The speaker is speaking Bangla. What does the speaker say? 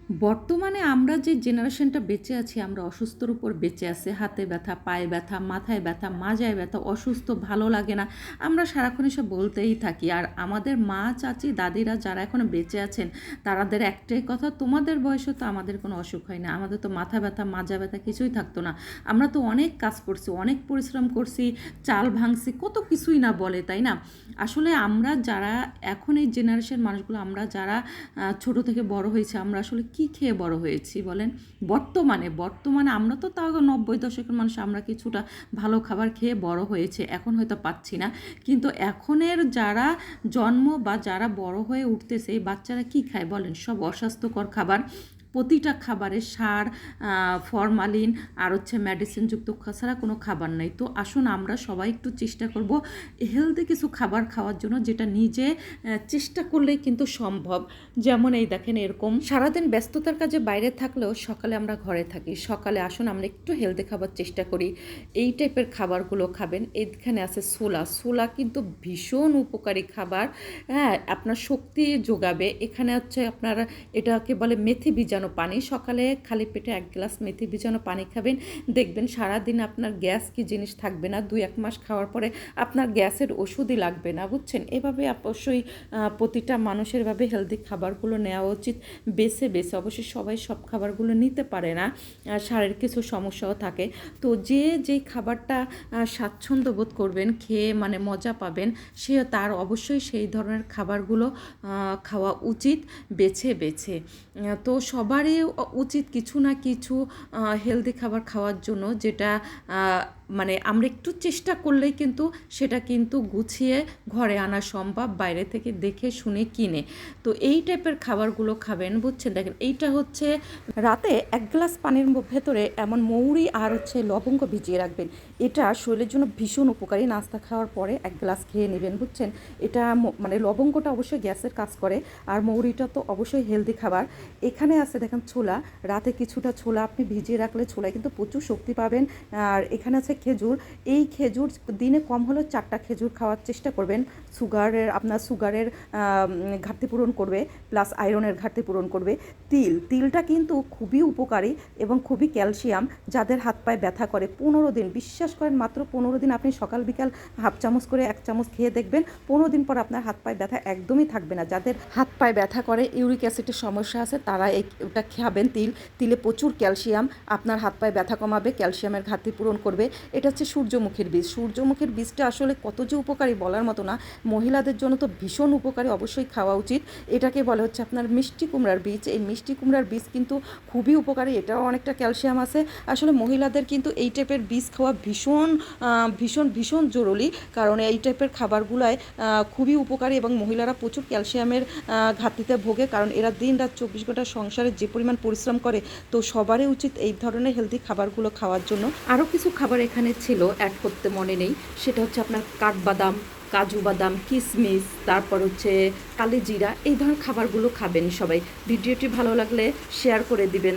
বর্তমানে আমরা যে জেনারেশনটা বেঁচে আছি, আমরা অসুস্থর উপর বেঁচে আছি। হাতে ব্যথা, পায়ে ব্যথা, মাথায় ব্যথা, মাজায় ব্যথা, অসুস্থ, ভালো লাগে না। আমরা সারাক্ষণ এসব বলতেই থাকি। আর আমাদের মা, চাচি, দাদিরা যারা এখনো বেঁচে আছেন, তাদের একটাই কথা, তোমাদের বয়সে তো আমাদের কোনো অসুখ হয় না। আমাদের তো মাথা ব্যথা, মাজা ব্যথা কিছুই থাকতো না। আমরা তো অনেক কাজ করছি, অনেক পরিশ্রম করছি, চাল ভাঙছি, কত কিছুই না বলে, তাই না? আসলে আমরা যারা এখন এই জেনারেশন মানুষগুলো, আমরা যারা ছোট থেকে বড় হয়েছে, আমরা আসলে কি খেয়ে বড় হয়েছি বলেন? বর্তমানে আমরা তো তাও 90 দশকের মানুষ, আমরা কিছুটা ভালো খাবার খেয়ে বড় হয়েছে, এখন হয়তো পাচ্ছি না। কিন্তু এখনের যারা জন্ম বা যারা বড় হয়ে উঠতেছে, এই বাচ্চারা কি খায় বলেন? সব অস্বাস্থ্যকর খাবার। প্রতিটা খাবারে সার, ফরমালিন আর হচ্ছে মেডিসিনযুক্ত ছাড়া কোনো খাবার নাই। তো আসুন আমরা সবাই একটু চেষ্টা করব হেলদি কিছু খাবার খাওয়ার জন্য, যেটা নিজে চেষ্টা করলেই কিন্তু সম্ভব। যেমন এই দেখেন, এরকম সারাদিন ব্যস্ততার কাজে বাইরে থাকলেও সকালে আমরা ঘরে থাকি। সকালে আসুন আমরা একটু হেলদি খাবার চেষ্টা করি। এই টাইপের খাবারগুলো খাবেন। এইখানে আছে ছোলা কিন্তু ভীষণ উপকারী খাবার। হ্যাঁ, আপনার শক্তি যোগাবে। এখানে হচ্ছে আপনার এটাকে বলে মেথি ভিজানো পানি। সকালে খালি পেটে 1 গ্লাস মেথি ভিজানো পানি খাবেন, দেখবেন সারাদিন আপনার গ্যাস কি জিনিস থাকবে না। 2-1 মাস খাওয়ার পরে আপনার গ্যাসের ওষুধই লাগবে না, বুঝছেন? এভাবে অবশ্যই প্রতিটা মানুষের এভাবে হেলদি খাবারগুলো নেওয়া উচিত। বেছে অবশ্যই সবাই সব খাবারগুলো নিতে পারে না, শারীরিক কিছু সমস্যাও থাকে। তো যেই খাবারটা স্বাচ্ছন্দ্য বোধ করবেন, খেয়ে মানে মজা পাবেন, তার অবশ্যই সেই ধরনের খাবারগুলো খাওয়া উচিত বেছে। তো সবারই উচিত কিছু না কিছু হেলদি খাবার খাওয়ার জন্য, যেটা মানে আমরা একটু চেষ্টা করলেই কিন্তু সেটা কিন্তু গুছিয়ে ঘরে আনা সম্ভব, বাইরে থেকে দেখে শুনে কিনে। তো এই টাইপের খাবারগুলো খাবেন, বুঝছেন? দেখেন, এইটা হচ্ছে রাতে 1 গ্লাস পানির ভেতরে এমন মৌরি আর হচ্ছে লবঙ্গ ভিজিয়ে রাখবেন। এটা শরীরের জন্য ভীষণ উপকারী। নাস্তা খাওয়ার পরে 1 গ্লাস খেয়ে নেবেন, বুঝছেন? এটা মানে লবঙ্গটা অবশ্যই গ্যাসের কাজ করে, আর মৌরিটা তো অবশ্যই হেলদি খাবার। এখানে আছে দেখেন ছোলা। রাতে কিছুটা ছোলা আপনি ভিজিয়ে রাখলে ছোলায় কিন্তু প্রচুর শক্তি পাবেন। আর এখানে আছে খেজুর। এই খেজুর দিনে কম হলেও 4টা খেজুর খাওয়ার চেষ্টা করবেন। আপনার সুগারের ঘাটতি পূরণ করবে, প্লাস আয়রনের ঘাটতি পূরণ করবে। তিলটা কিন্তু খুবই উপকারী এবং খুবই ক্যালসিয়াম। যাদের হাত পায়ে ব্যথা করে, 15 দিন, বিশ্বাস করেন মাত্র 15 দিন আপনি সকাল বিকাল হাফ চামচ করে 1 চামচ খেয়ে দেখবেন, 15 দিন পর আপনার হাত পায়ে ব্যথা একদমই থাকবে না। যাদের হাত পায়ে ব্যথা করে, ইউরিক অ্যাসিডের সমস্যা আছে, তারা ওটা খাবেন। তিলে প্রচুর ক্যালসিয়াম, আপনার হাত পায়ে ব্যথা কমাবে, ক্যালসিয়ামের ঘাটতি পূরণ করবে। এটা হচ্ছে সূর্যমুখীর বীজ। সূর্যমুখীর বীজটা আসলে কত যে উপকারী বলার মতো না। মহিলাদের জন্য তো ভীষণ উপকারী, অবশ্যই খাওয়া উচিত। এটাকে বলে হচ্ছে আপনার মিষ্টি কুমড়ার বীজ। এই মিষ্টি কুমড়ার বীজ কিন্তু খুবই উপকারী, এটাও অনেকটা ক্যালসিয়াম আছে। আসলে মহিলাদের কিন্তু এই টাইপের বীজ খাওয়া ভীষণ জরুরি, কারণ এই টাইপের খাবারগুলোয় খুবই উপকারী এবং মহিলারা প্রচুর ক্যালসিয়ামের ঘাটতিতে ভোগে, কারণ এরা দিন রাত 24 ঘন্টা সংসারে যে পরিমাণ পরিশ্রম করে। তো সবারই উচিত এই ধরনের হেলদি খাবারগুলো খাওয়ার জন্য। আরও কিছু খাবার এখানে ছিল, অ্যাড করতে মনে নেই। সেটা হচ্ছে আপনার কাঠবাদাম, কাজু বাদাম, কিশমিশ, তারপর হচ্ছে কালিজিরা। এই ধরনের খাবারগুলো খাবেন সবাই। ভিডিওটি ভালো লাগলে শেয়ার করে দিবেন।